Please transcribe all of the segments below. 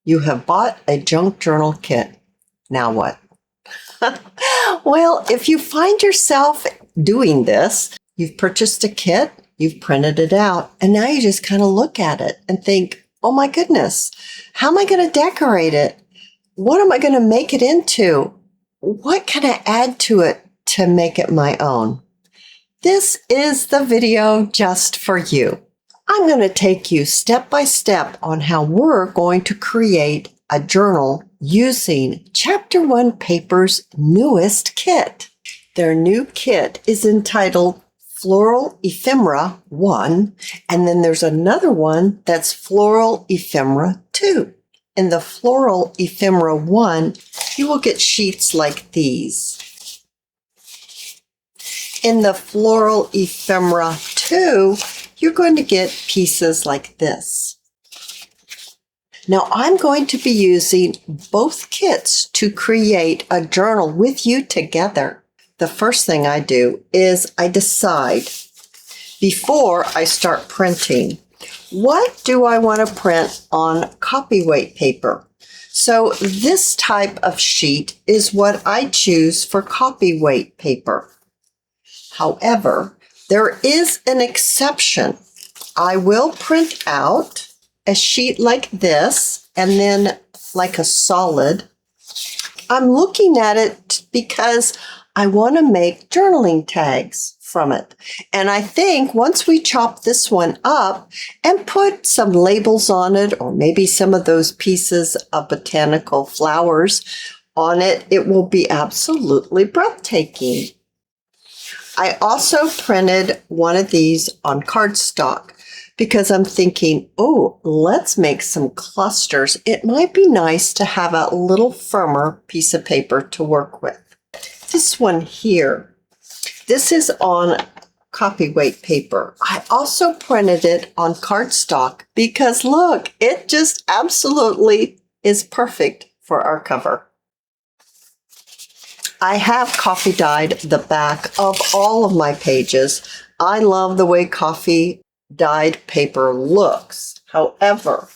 You have bought a junk journal kit. Now what? Well, if you find yourself doing this, you've purchased a kit, you've printed it out, and now you just kind of look at it and think, oh my goodness, how am I going to decorate it? What am I going to make it into? What can I add to it to make it my own? This is the video just for you. I'm going to take you step by step on how we're going to create a journal using Chapter 1 Paper's newest kit. Their new kit is entitled Floral Ephemera 1, and then there's another one that's Floral Ephemera 2. In the Floral Ephemera 1, you will get sheets like these. In the Floral Ephemera 2, you're going to get pieces like this. Now, I'm going to be using both kits to create a journal with you together. The first thing I do is I decide, before I start printing, what do I want to print on copyweight paper? So this type of sheet is what I choose for copyweight paper. However, there is an exception. I will print out a sheet like this and then like a solid. I'm looking at it because I want to make journaling tags from it. And I think once we chop this one up and put some labels on it, or maybe some of those pieces of botanical flowers on it, it will be absolutely breathtaking. I also printed one of these on cardstock because I'm thinking, oh, let's make some clusters. It might be nice to have a little firmer piece of paper to work with. This one here, this is on copyweight paper. I also printed it on cardstock because look, it just absolutely is perfect for our cover. I have coffee dyed the back of all of my pages. I love the way coffee dyed paper looks. However,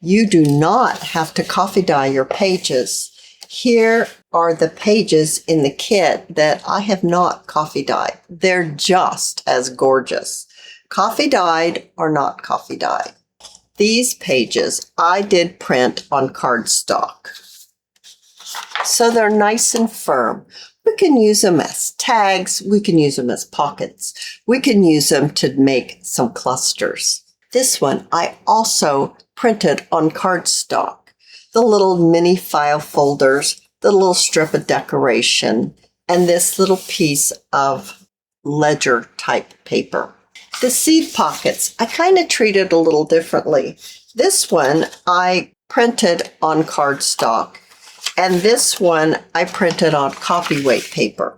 you do not have to coffee dye your pages. Here are the pages in the kit that I have not coffee dyed. They're just as gorgeous. Coffee dyed or not coffee dyed. These pages I did print on cardstock. So they're nice and firm. We can use them as tags. We can use them as pockets. We can use them to make some clusters. This one I also printed on cardstock. The little mini file folders, the little strip of decoration, and this little piece of ledger type paper. The seed pockets, I kind of treated a little differently. This one I printed on cardstock. And this one I printed on copyweight paper.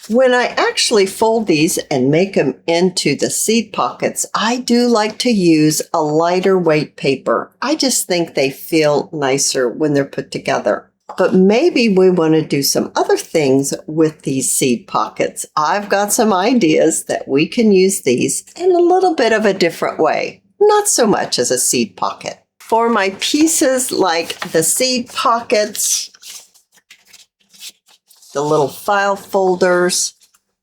When I actually fold these and make them into the seed pockets, I do like to use a lighter weight paper. I just think they feel nicer when they're put together. But maybe we want to do some other things with these seed pockets. I've got some ideas that we can use these in a little bit of a different way. Not so much as a seed pocket. For my pieces like the seed pockets, the little file folders,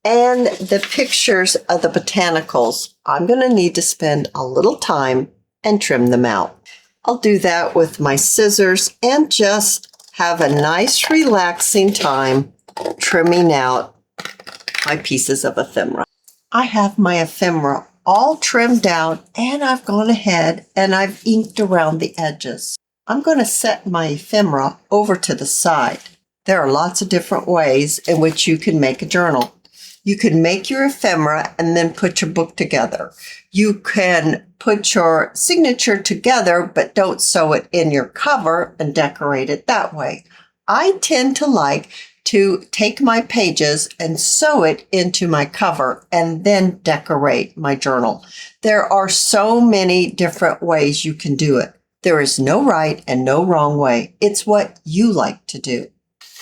and the pictures of the botanicals, I'm going to need to spend a little time and trim them out. I'll do that with my scissors and just have a nice relaxing time trimming out my pieces of ephemera. I have my ephemera all trimmed out and I've gone ahead and I've inked around the edges. I'm going to set my ephemera over to the side. There are lots of different ways in which you can make a journal. You can make your ephemera and then put your book together. You can put your signature together, but don't sew it in your cover and decorate it that way. I tend to like to take my pages and sew it into my cover and then decorate my journal. There are so many different ways you can do it. There is no right and no wrong way. It's what you like to do.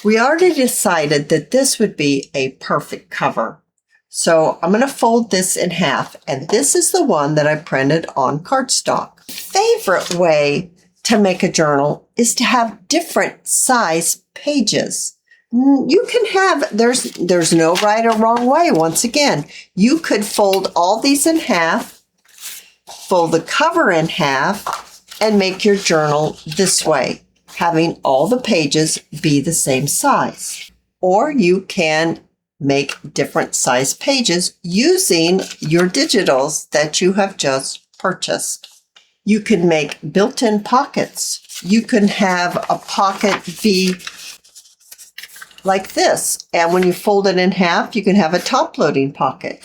We already decided that this would be a perfect cover. So I'm going to fold this in half, and this is the one that I printed on cardstock. Favorite way to make a journal is to have different size pages. You can have, there's no right or wrong way. Once again, you could fold all these in half, fold the cover in half, and make your journal this way, having all the pages be the same size. Or you can make different size pages using your digitals that you have just purchased. You can make built-in pockets. You can have a pocket be like this, and when you fold it in half, you can have a top-loading pocket.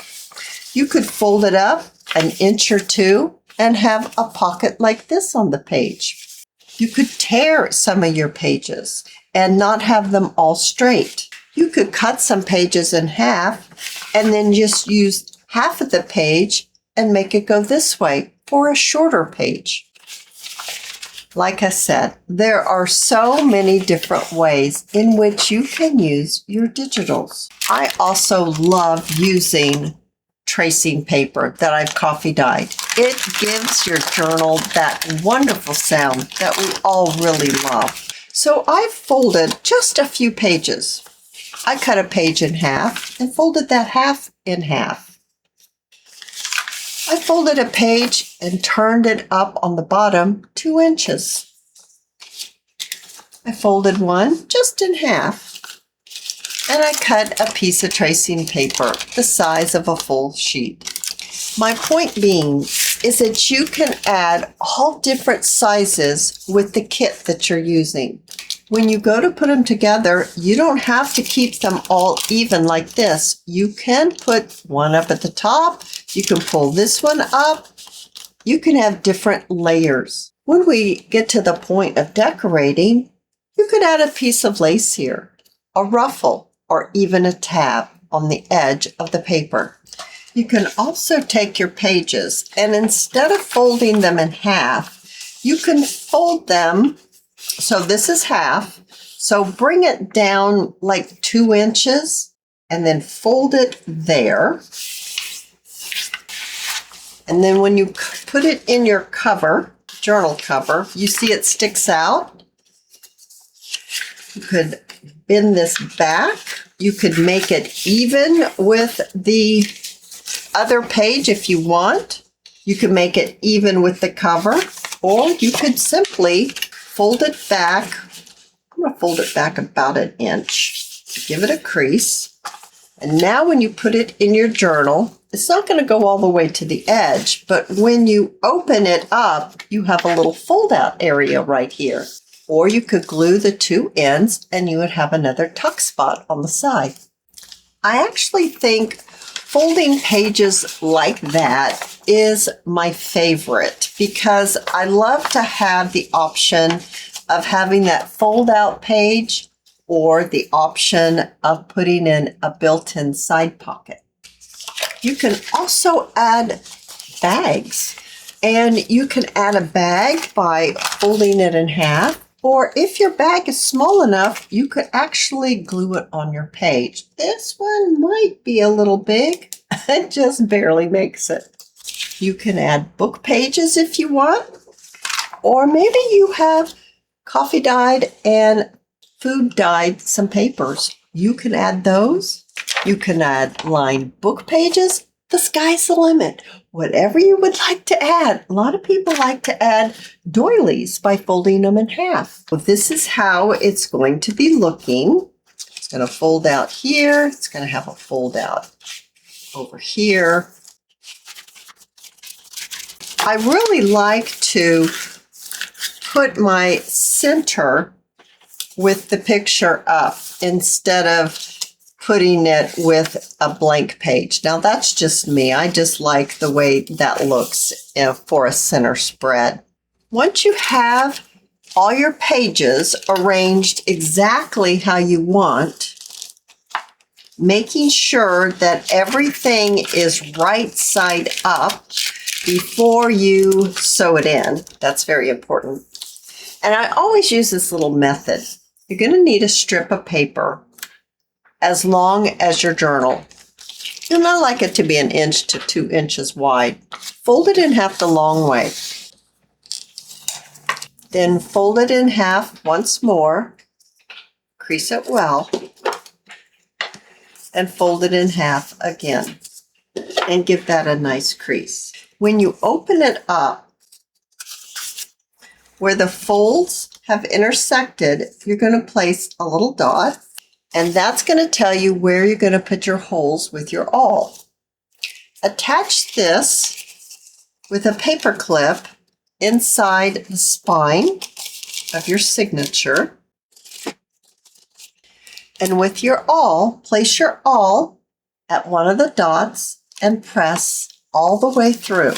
You could fold it up an inch or two and have a pocket like this on the page. You could tear some of your pages and not have them all straight. You could cut some pages in half and then just use half of the page and make it go this way for a shorter page. Like I said, there are so many different ways in which you can use your digitals. I also love using tracing paper that I've coffee dyed. It gives your journal that wonderful sound that we all really love. So I've folded just a few pages. I cut a page in half and folded that half in half. I folded a page and turned it up on the bottom 2 inches. I folded one just in half, and I cut a piece of tracing paper the size of a full sheet. My point being is that you can add all different sizes with the kit that you're using. When you go to put them together, you don't have to keep them all even like this. You can put one up at the top. You can pull this one up. You can have different layers. When we get to the point of decorating, you could add a piece of lace here, a ruffle, or even a tab on the edge of the paper. You can also take your pages and instead of folding them in half, you can fold them. So this is half. So bring it down like 2 inches and then fold it there. And then when you put it in your cover, journal cover, you see it sticks out. You could bend this back. You could make it even with the other page if you want. You could make it even with the cover, or you could simply fold it back. I'm going to fold it back about 1 inch. Give it a crease. And now when you put it in your journal, it's not going to go all the way to the edge, but when you open it up, you have a little fold-out area right here. Or you could glue the 2 ends and you would have another tuck spot on the side. I actually think folding pages like that is my favorite because I love to have the option of having that fold-out page or the option of putting in a built-in side pocket. You can also add bags, and you can add a bag by folding it in half, or if your bag is small enough, you could actually glue it on your page. This one might be a little big. It just barely makes it. You can add book pages if you want, or maybe you have coffee dyed and food dyed some papers. You can add those. You can add lined book pages. The sky's the limit. Whatever you would like to add. A lot of people like to add doilies by folding them in half. Well, this is how it's going to be looking. It's going to fold out here. It's going to have a fold out over here. I really like to put my center with the picture up instead of putting it with a blank page. Now that's just me. I just like the way that looks for a center spread. Once you have all your pages arranged exactly how you want, making sure that everything is right side up before you sew it in. That's very important. And I always use this little method. You're going to need a strip of paper as long as your journal. You'll not like it to be 1 inch to 2 inches wide. Fold it in half the long way. Then fold it in half once more, crease it well, and fold it in half again, and give that a nice crease. When you open it up, where the folds have intersected, you're going to place a little dot, and that's going to tell you where you're going to put your holes with your awl. Attach this with a paper clip inside the spine of your signature. And with your awl, place your awl at one of the dots and press all the way through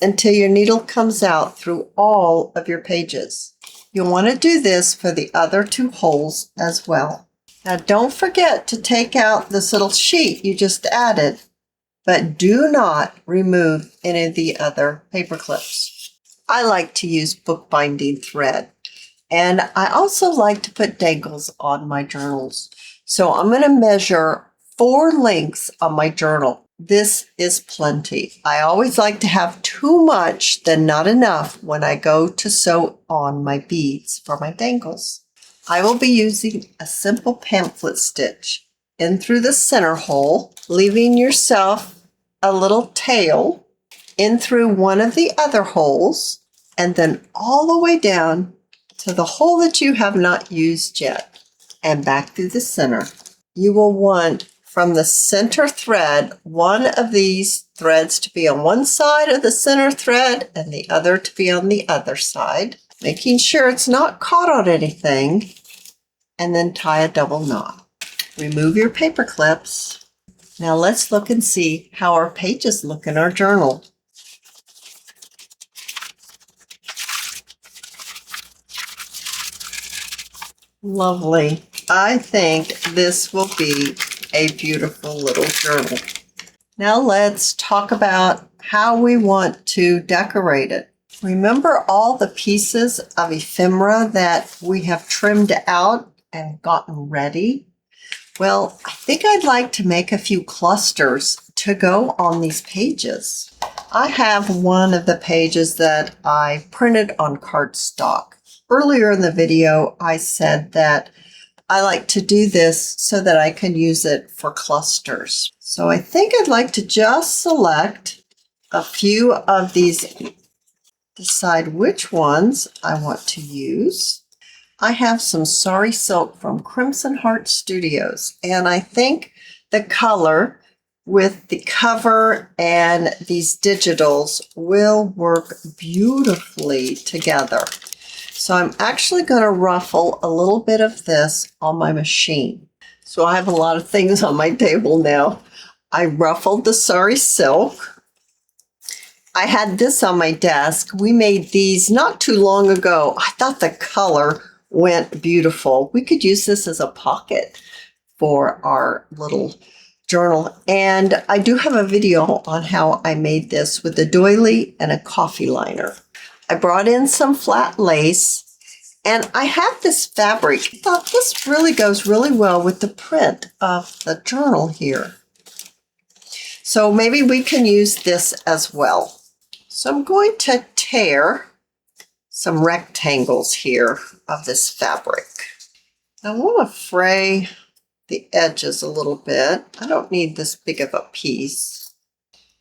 until your needle comes out through all of your pages. You'll want to do this for the other two holes as well. Now don't forget to take out this little sheet you just added, but do not remove any of the other paper clips. I like to use bookbinding thread, and I also like to put dangles on my journals. So I'm going to measure 4 lengths on my journal. This is plenty. I always like to have too much than not enough when I go to sew on my beads for my dangles. I will be using a simple pamphlet stitch in through the center hole, leaving yourself a little tail in through one of the other holes, and then all the way down to the hole that you have not used yet, and back through the center. You will want from the center thread, one of these threads to be on one side of the center thread and the other to be on the other side, making sure it's not caught on anything, and then tie a double knot. Remove your paper clips. Now let's look and see how our pages look in our journal. Lovely. I think this will be a beautiful little journal. Now let's talk about how we want to decorate it. Remember all the pieces of ephemera that we have trimmed out and gotten ready? Well, I think I'd like to make a few clusters to go on these pages. I have one of the pages that I printed on cardstock. Earlier in the video, I said that I like to do this so that I can use it for clusters. So I think I'd like to just select a few of these, decide which ones I want to use. I have some Sari Silk from Crimson Heart Studios, and I think the color with the cover and these digitals will work beautifully together. So I'm actually going to ruffle a little bit of this on my machine. So I have a lot of things on my table now. I ruffled the Sari Silk. I had this on my desk. We made these not too long ago. I thought the color went beautiful. We could use this as a pocket for our little journal. And I do have a video on how I made this with a doily and a coffee liner. I brought in some flat lace, and I have this fabric. I thought this really goes really well with the print of the journal here. So maybe we can use this as well. So I'm going to tear some rectangles here of this fabric. I want to fray the edges a little bit. I don't need this big of a piece.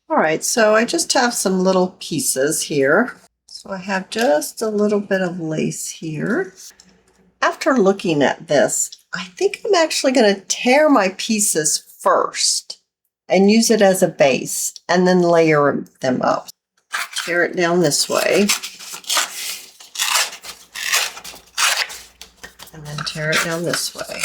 All right, so I just have some little pieces here. So I have just a little bit of lace here. After looking at this, I think I'm actually going to tear my pieces first and use it as a base and then layer them up. Tear it down this way. And then tear it down this way.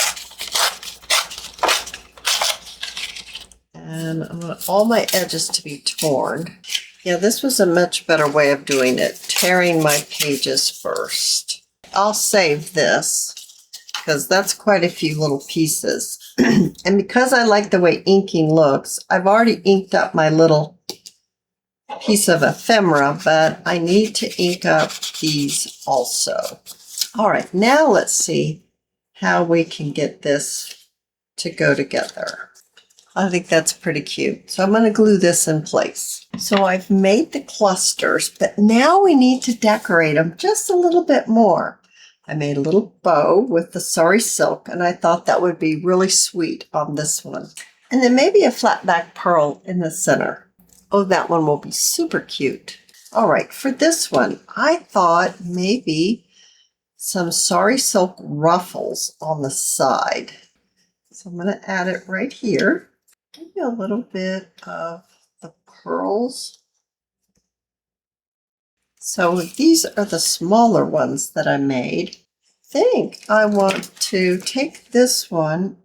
And I want all my edges to be torn. Yeah, this was a much better way of doing it, tearing my pages first. I'll save this because that's quite a few little pieces. And because I like the way inking looks, I've already inked up my little piece of ephemera, but I need to ink up these also. All right, now let's see how we can get this to go together. I think that's pretty cute. So I'm going to glue this in place. So I've made the clusters, but now we need to decorate them just a little bit more. I made a little bow with the sari silk, and I thought that would be really sweet on this one. And then maybe a flat back pearl in the center. Oh, that one will be super cute. All right, for this one, I thought maybe some sari silk ruffles on the side. So I'm going to add it right here. Maybe a little bit of the pearls. So these are the smaller ones that I made. I think I want to take this one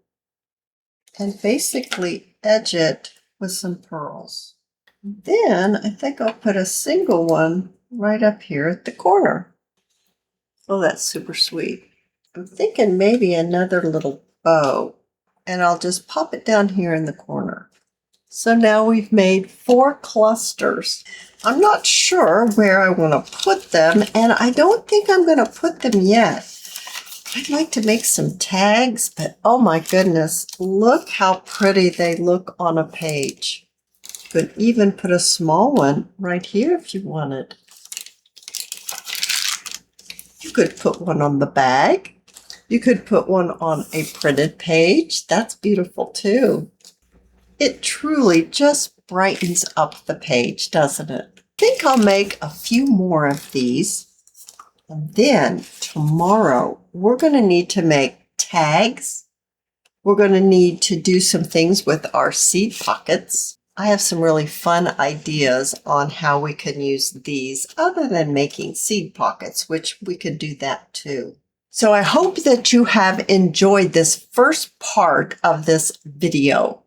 and basically edge it with some pearls. Then I think I'll put a single one right up here at the corner. Oh, that's super sweet. I'm thinking maybe another little bow, and I'll just pop it down here in the corner. So now we've made 4 clusters. I'm not sure where I want to put them, and I don't think I'm going to put them yet. I'd like to make some tags, but oh my goodness, look how pretty they look on a page. You could even put a small one right here if you wanted. You could put one on the bag. You could put one on a printed page. That's beautiful too. It truly just brightens up the page, doesn't it? I think I'll make a few more of these. And then tomorrow, we're going to need to make tags. We're going to need to do some things with our seed pockets. I have some really fun ideas on how we can use these other than making seed pockets, which we could do that too. So I hope that you have enjoyed this first part of this video.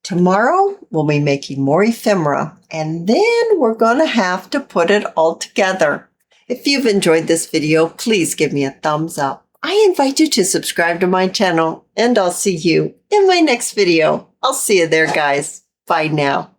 Tomorrow, we'll be making more ephemera, and then we're going to have to put it all together. If you've enjoyed this video, please give me a thumbs up. I invite you to subscribe to my channel, and I'll see you in my next video. I'll see you there, guys. Bye now.